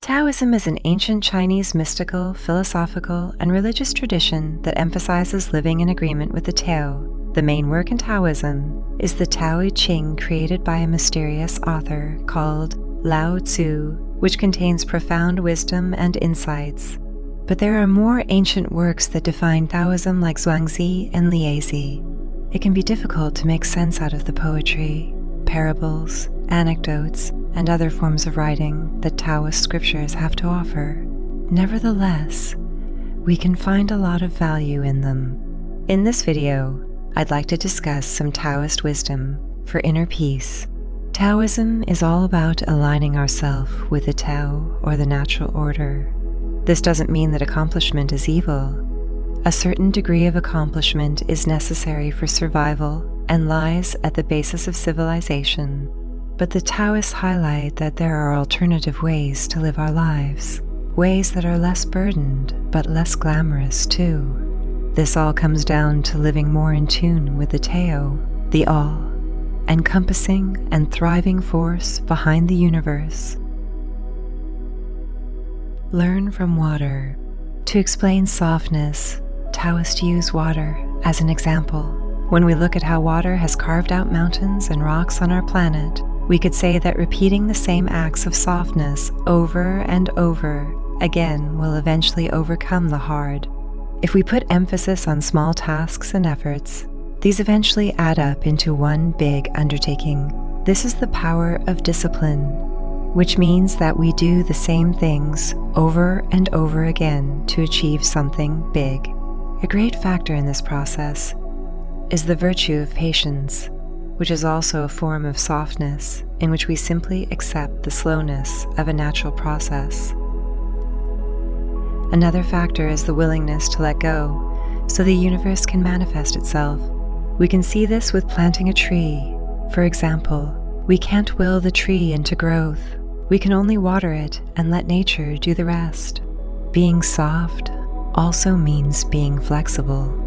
Taoism is an ancient Chinese mystical, philosophical, and religious tradition that emphasizes living in agreement with the Tao. The main work in Taoism is the Tao Te Ching, created by a mysterious author called Lao Tzu, which contains profound wisdom and insights. But there are more ancient works that define Taoism, like Zhuangzi and Liezi. It can be difficult to make sense out of the poetry, parables, anecdotes, and other forms of writing that Taoist scriptures have to offer. Nevertheless, we can find a lot of value in them. In this video, I'd like to discuss some Taoist wisdom for inner peace. Taoism is all about aligning ourselves with the Tao, or the natural order. This doesn't mean that accomplishment is evil. A certain degree of accomplishment is necessary for survival and lies at the basis of civilization. But the Taoists highlight that there are alternative ways to live our lives, ways that are less burdened but less glamorous too. This all comes down to living more in tune with the Tao, the all-encompassing and thriving force behind the universe. Learn from water. To explain softness, Taoists use water as an example. When we look at how water has carved out mountains and rocks on our planet, we could say that repeating the same acts of softness over and over again will eventually overcome the hard. If we put emphasis on small tasks and efforts, these eventually add up into one big undertaking. This is the power of discipline, which means that we do the same things over and over again to achieve something big. A great factor in this process is the virtue of patience, which is also a form of softness in which we simply accept the slowness of a natural process. Another factor is the willingness to let go so the universe can manifest itself. We can see this with planting a tree. For example, we can't will the tree into growth. We can only water it and let nature do the rest. Being soft also means being flexible.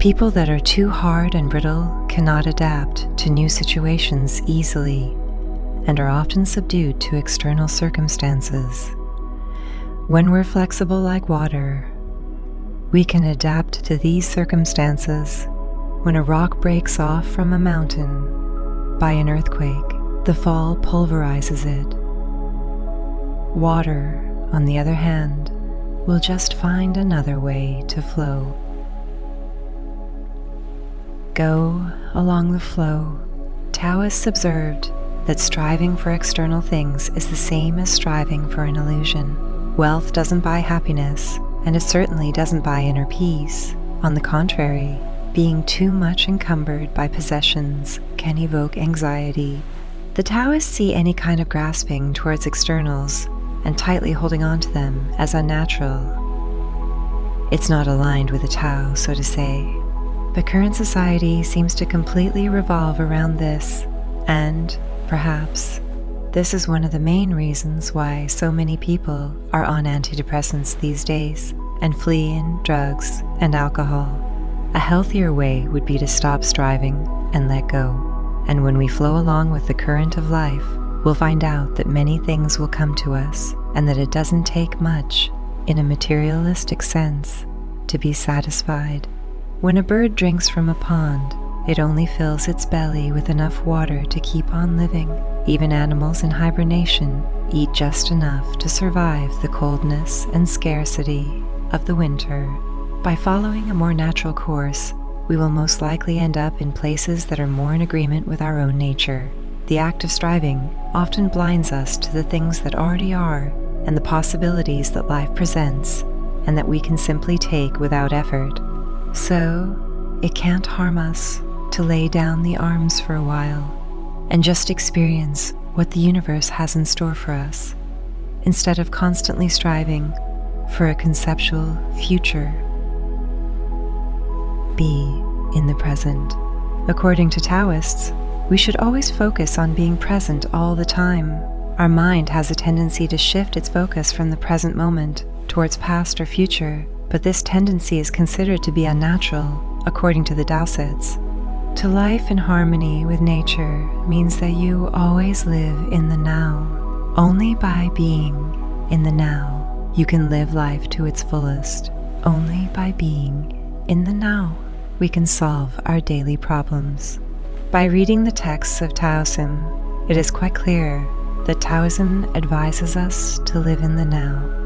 People that are too hard and brittle cannot adapt to new situations easily and are often subdued to external circumstances. When we're flexible like water, we can adapt to these circumstances. When a rock breaks off from a mountain by an earthquake, the fall pulverizes it. Water, on the other hand, will just find another way to flow. Go along the flow. Taoists observed that striving for external things is the same as striving for an illusion. Wealth doesn't buy happiness, and it certainly doesn't buy inner peace. On the contrary, being too much encumbered by possessions can evoke anxiety. The Taoists see any kind of grasping towards externals and tightly holding on to them as unnatural. It's not aligned with the Tao, so to say. But current society seems to completely revolve around this, and, perhaps, this is one of the main reasons why so many people are on antidepressants these days and fleeing drugs and alcohol. A healthier way would be to stop striving and let go. And when we flow along with the current of life, we'll find out that many things will come to us and that it doesn't take much, in a materialistic sense, to be satisfied. When a bird drinks from a pond, it only fills its belly with enough water to keep on living. Even animals in hibernation eat just enough to survive the coldness and scarcity of the winter. By following a more natural course, we will most likely end up in places that are more in agreement with our own nature. The act of striving often blinds us to the things that already are and the possibilities that life presents and that we can simply take without effort. So, it can't harm us to lay down the arms for a while and just experience what the universe has in store for us, instead of constantly striving for a conceptual future. Be in the present. According to Taoists, we should always focus on being present all the time. Our mind has a tendency to shift its focus from the present moment towards past or future, but this tendency is considered to be unnatural, according to the Daoists. To life in harmony with nature means that you always live in the now, Only by being in the now, you can live life to its fullest. Only by being in the now, we can solve our daily problems. By reading the texts of Taoism, it is quite clear that Taoism advises us to live in the now.